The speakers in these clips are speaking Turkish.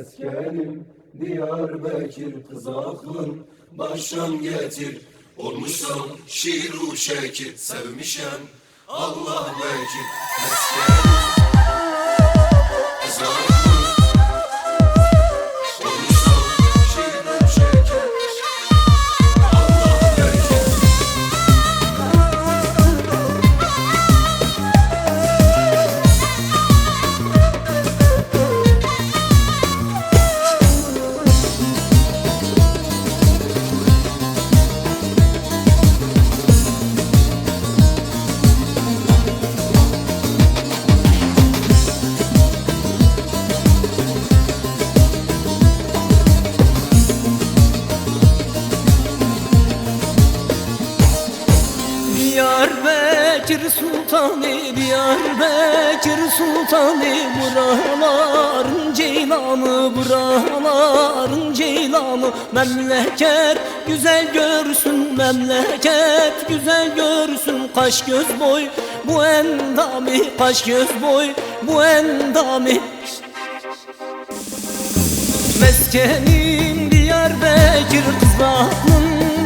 Eskerim Diyarbakır, kız aklın baştan getir. Olmuşsam şiru şekil, sevmişem Allah vekil. Eskerim kız aklın, olmuşsam şiru şekil, Allah vekil. Diyarbakır Sultanı, Diyarbakır Sultanı, buraların ceylanı, buraların ceylanı. Memleket güzel görsün, memleket güzel görsün. Kaş göz boy bu endami, kaş göz boy bu endami. Meskenim Diyarbakır, kız aklın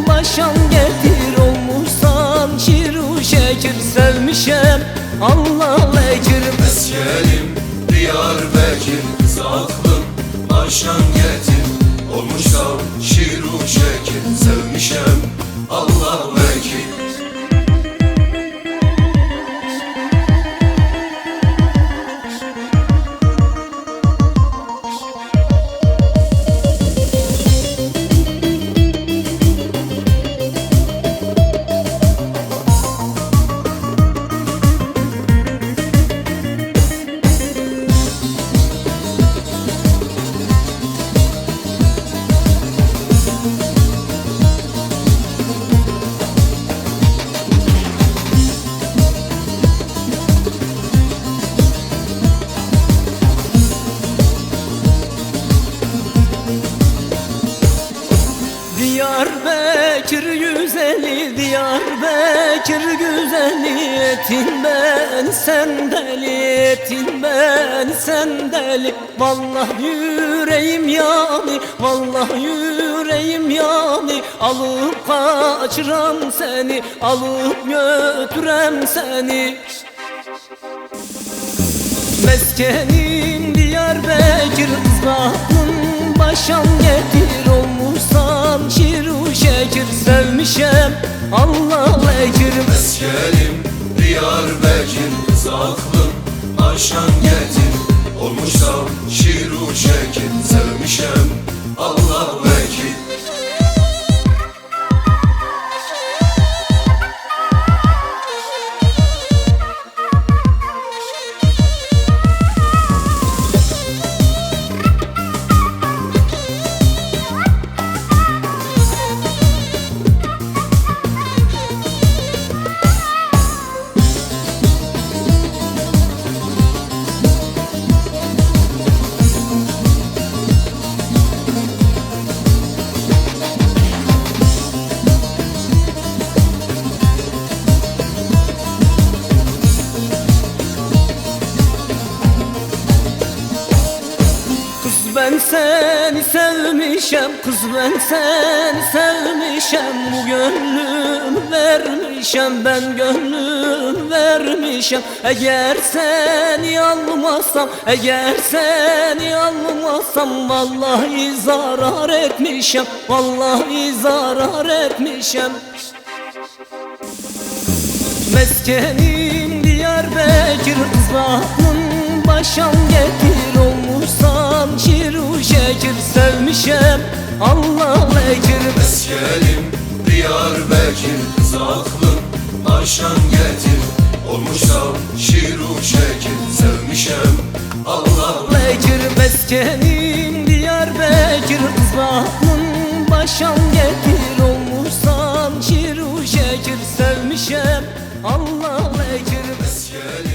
başan getir. Olmuşsan şiru şekir, sevmişem Allah vekir. Meskenim Diyarbakır, kız aklın baştan getir. Olmuşsam şiru şekil, sevmişem Allah vekil. Diyarbakır güzeli, Diyarbakır güzeli. Etin ben sen deli, etin ben sen deli. Vallahi yüreğim yani, vallahi yüreğim yani. Alıp kaçıram seni, alıp götürem seni. Meskenim Diyarbakır, kız aklın başan getir. Olmuşsan şiru şekir, sevmişem Allah vekir. Meskenim Diyarbakır, kız aklın baştan getir. Olmuşsam şiru şekil, sevmişem Allah vekil. Ben seni sevmişem, kız ben seni sevmişem. Bu gönlüm vermişem, ben gönlüm vermişem. Eğer seni almasam, eğer seni almasam, vallahi zarar etmişem, vallahi zarar etmişem. Meskenim Diyarbakır, kız aklın başan getir. Olmuşsan şiru şekir, sevmişem Allah vekir. Meskenim Diyarbakır, kız aklın baştan getir. Olmuşsam şiru şekil, sevmişem Allah vekir. Meskenim Diyarbakır, kız aklın başan getir. Olmuşsan şiru şekir, sevmişem Allah vekir. Meskenim